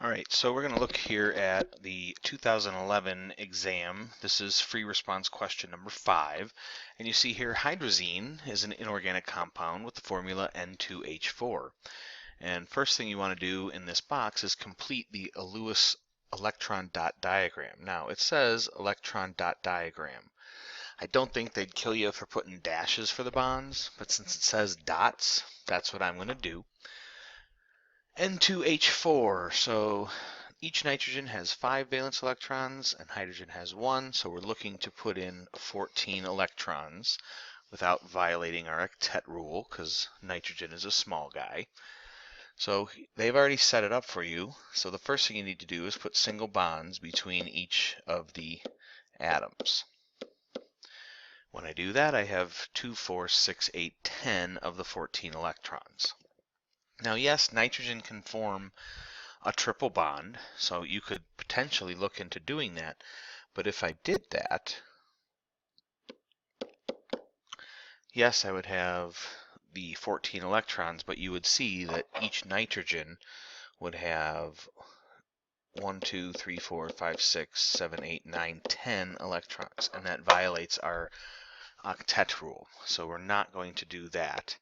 Alright, so we're going to look here at the 2011 exam. This is free response question number 5. And you see here hydrazine is an inorganic compound with the formula N2H4. And first thing you want to do in this box is complete the Lewis electron dot diagram. Now it says electron dot diagram. I don't think they'd kill you for putting dashes for the bonds, but since it says dots, that's what I'm going to do. N2H4, so each nitrogen has 5 valence electrons and hydrogen has 1, so we're looking to put in 14 electrons without violating our octet rule because nitrogen is a small guy. So they've already set it up for you, so the first thing you need to do is put single bonds between each of the atoms. When I do that, I have 2, 4, 6, 8, 10 of the 14 electrons. Now yes, nitrogen can form a triple bond, so you could potentially look into doing that. But if I did that, yes, I would have the 14 electrons, but you would see that each nitrogen would have 1, 2, 3, 4, 5, 6, 7, 8, 9, 10 electrons, and that violates our octet rule. So we're not going to do that.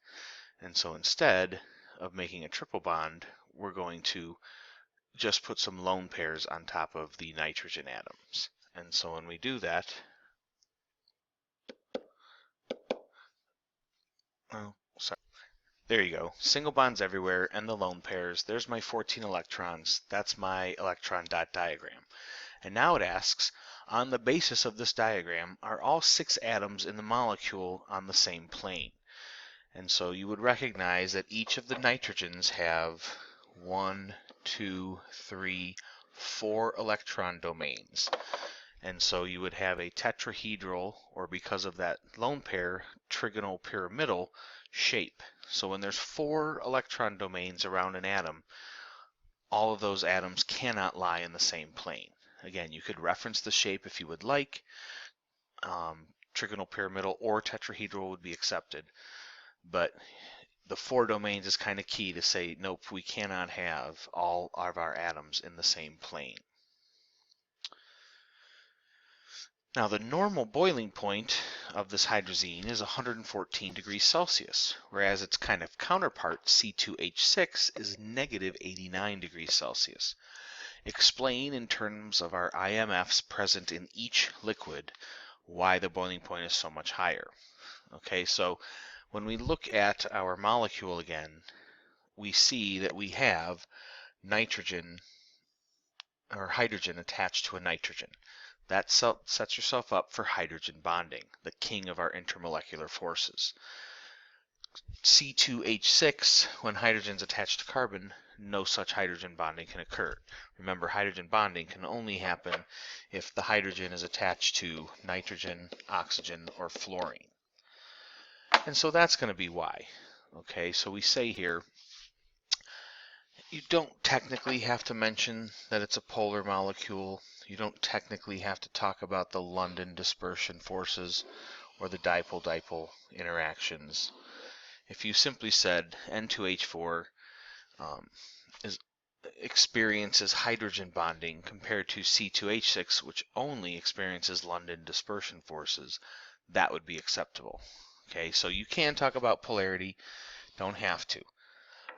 And so instead of making a triple bond, we're going to just put some lone pairs on top of the nitrogen atoms. And so when we do that, oh, sorry, there you go, single bonds everywhere and the lone pairs. There's my 14 electrons. That's my electron dot diagram. And now it asks, on the basis of this diagram, are all 6 atoms in the molecule on the same plane? And so you would recognize that each of the nitrogens have 1, 2, 3, 4 electron domains. And so you would have a tetrahedral, or because of that lone pair, trigonal pyramidal shape. So when there's 4 electron domains around an atom, all of those atoms cannot lie in the same plane. Again, you could reference the shape if you would like. Trigonal pyramidal or tetrahedral would be accepted. But the 4 domains is kind of key to say, nope, we cannot have all of our atoms in the same plane. Now the normal boiling point of this hydrazine is 114 degrees Celsius, whereas its kind of counterpart, C2H6, is negative 89 degrees Celsius. Explain in terms of our IMFs present in each liquid why the boiling point is so much higher. Okay, so when we look at our molecule again, we see that we have nitrogen or hydrogen attached to a nitrogen. That sets yourself up for hydrogen bonding, the king of our intermolecular forces. C2H6, when hydrogen's attached to carbon, no such hydrogen bonding can occur. Remember, hydrogen bonding can only happen if the hydrogen is attached to nitrogen, oxygen, or fluorine. And so that's going to be why. Okay, so we say here, you don't technically have to mention that it's a polar molecule. You don't technically have to talk about the London dispersion forces or the dipole-dipole interactions. If you simply said N2H4 experiences hydrogen bonding compared to C2H6, which only experiences London dispersion forces, that would be acceptable. Okay, so you can talk about polarity, don't have to.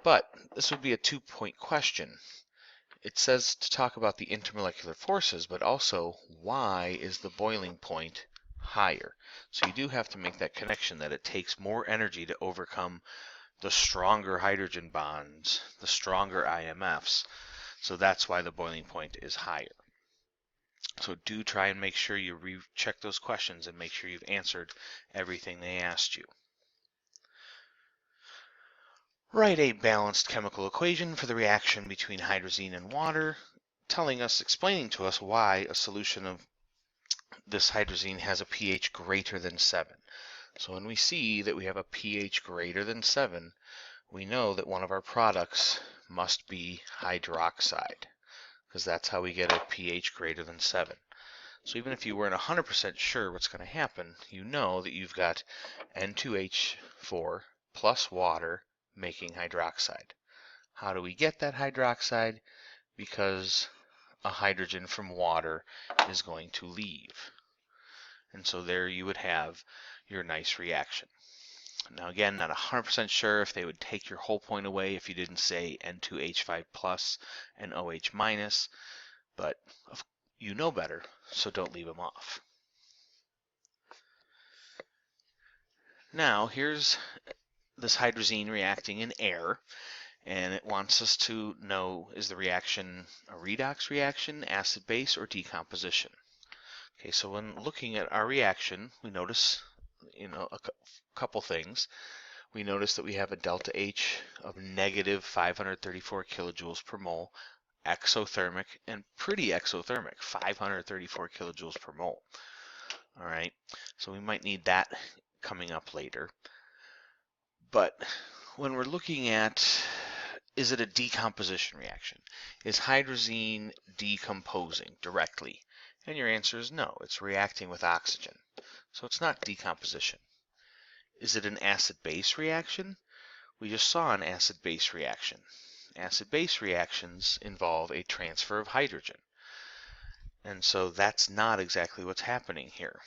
But this would be a 2-point question. It says to talk about the intermolecular forces, but also why is the boiling point higher? So you do have to make that connection that it takes more energy to overcome the stronger hydrogen bonds, the stronger IMFs. So that's why the boiling point is higher. So do try and make sure you recheck those questions and make sure you've answered everything they asked you. Write a balanced chemical equation for the reaction between hydrazine and water, explaining to us why a solution of this hydrazine has a pH greater than 7. So when we see that we have a pH greater than 7, we know that one of our products must be hydroxide, because that's how we get a pH greater than 7. So even if you weren't 100% sure what's going to happen, you know that you've got N2H4 plus water making hydroxide. How do we get that hydroxide? because a hydrogen from water is going to leave. And so there you would have your nice reaction. Now again, not 100% sure if they would take your whole point away if you didn't say N2H5 plus and OH minus, but you know better, so don't leave them off. Now here's this hydrazine reacting in air, and it wants us to know, is the reaction a redox reaction, acid-base, or decomposition? Okay, so when looking at our reaction, we notice, a couple things. We notice that we have a delta H of negative 534 kilojoules per mole, exothermic, and pretty exothermic, 534 kilojoules per mole. All right, so we might need that coming up later. But when we're looking at, is it a decomposition reaction? Is hydrazine decomposing directly? And your answer is no, it's reacting with oxygen. So it's not decomposition. Is it an acid-base reaction? We just saw an acid-base reaction. Acid-base reactions involve a transfer of hydrogen. And so that's not exactly what's happening here.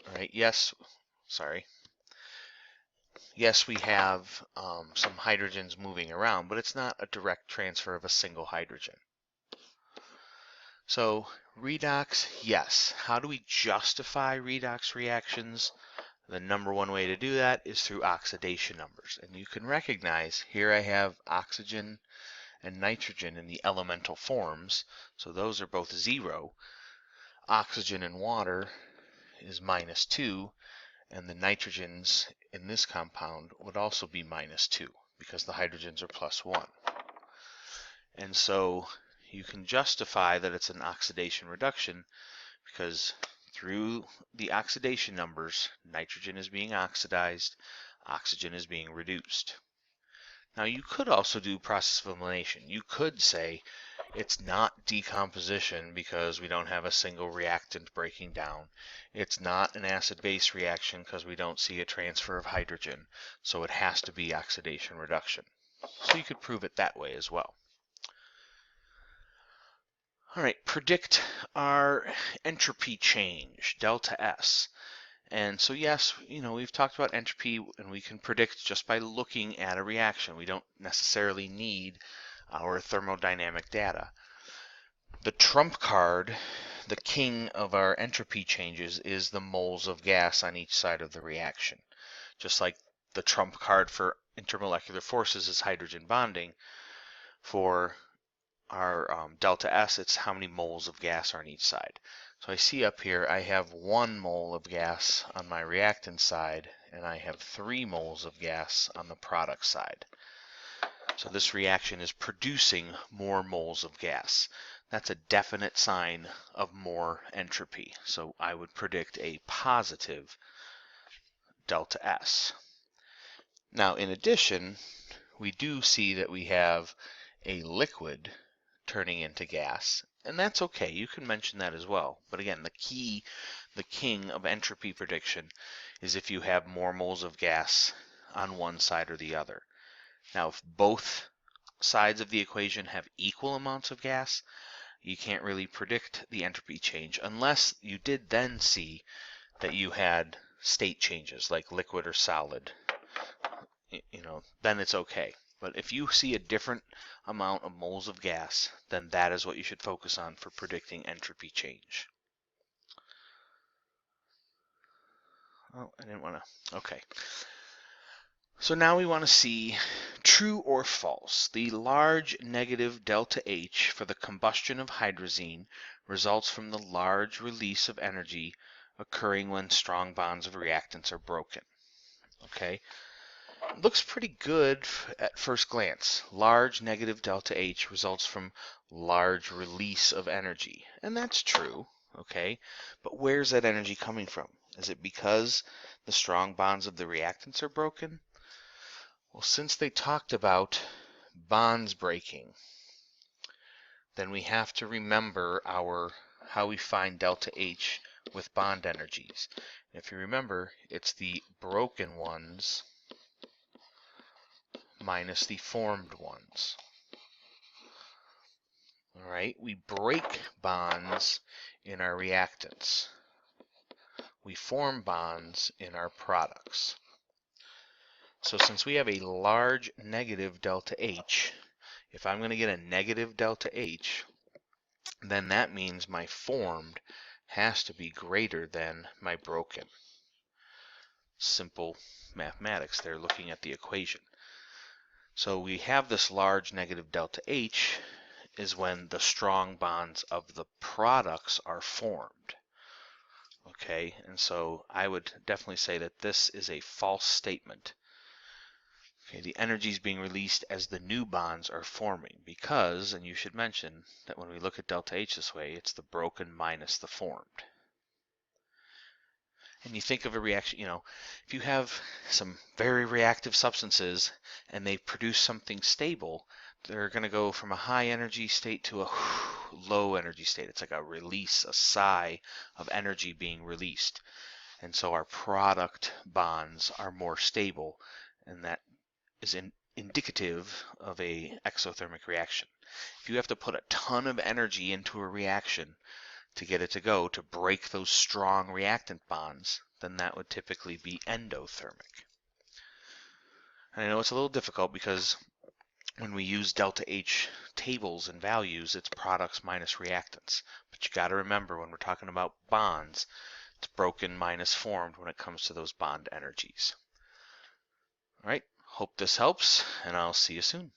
All right, yes, we have some hydrogens moving around, but it's not a direct transfer of a single hydrogen. So redox, yes. How do we justify redox reactions? The number one way to do that is through oxidation numbers. And you can recognize here I have oxygen and nitrogen in the elemental forms. So those are both 0. Oxygen in water is -2. And the nitrogens in this compound would also be -2 because the hydrogens are +1. And so you can justify that it's an oxidation reduction because through the oxidation numbers, nitrogen is being oxidized, oxygen is being reduced. Now you could also do process of elimination. You could say it's not decomposition because we don't have a single reactant breaking down. It's not an acid-base reaction because we don't see a transfer of hydrogen. So it has to be oxidation reduction. So you could prove it that way as well. All right, predict our entropy change, delta S. And so yes, we've talked about entropy and we can predict just by looking at a reaction. We don't necessarily need our thermodynamic data. The trump card, the king of our entropy changes, is the moles of gas on each side of the reaction. Just like the trump card for intermolecular forces is hydrogen bonding, for our delta S, it's how many moles of gas are on each side. So I see up here I have 1 mole of gas on my reactant side, and I have 3 moles of gas on the product side. So this reaction is producing more moles of gas. That's a definite sign of more entropy. So I would predict a positive delta S. Now in addition, we do see that we have a liquid turning into gas, and that's okay. You can mention that as well. But again, the king of entropy prediction is if you have more moles of gas on one side or the other. Now, if both sides of the equation have equal amounts of gas, you can't really predict the entropy change unless you did then see that you had state changes like liquid or solid. Then it's okay. But if you see a different amount of moles of gas, then that is what you should focus on for predicting entropy change. Oh, I didn't want to. Okay. So now we want to see true or false. The large negative delta H for the combustion of hydrazine results from the large release of energy occurring when strong bonds of reactants are broken. Okay. Looks pretty good at first glance. Large negative delta H results from large release of energy. And that's true, okay? But where's that energy coming from? Is it because the strong bonds of the reactants are broken? Well, since they talked about bonds breaking, then we have to remember how we find delta H with bond energies. If you remember, it's the broken ones minus the formed ones. All right, we break bonds in our reactants. We form bonds in our products. So since we have a large negative delta H, if I'm going to get a negative delta H, then that means my formed has to be greater than my broken. Simple mathematics there, looking at the equation. So we have this large negative delta H is when the strong bonds of the products are formed. Okay, and so I would definitely say that this is a false statement. Okay, the energy is being released as the new bonds are forming because, and you should mention that when we look at delta H this way, it's the broken minus the formed. And you think of a reaction, if you have some very reactive substances and they produce something stable, they're going to go from a high energy state to a low energy state. It's like a release, a sigh of energy being released. And so our product bonds are more stable, and that is indicative of a exothermic reaction. If you have to put a ton of energy into a reaction to get it to go, to break those strong reactant bonds, then that would typically be endothermic. And I know it's a little difficult because when we use delta H tables and values, it's products minus reactants. But you got to remember when we're talking about bonds, it's broken minus formed when it comes to those bond energies. All right, hope this helps, and I'll see you soon.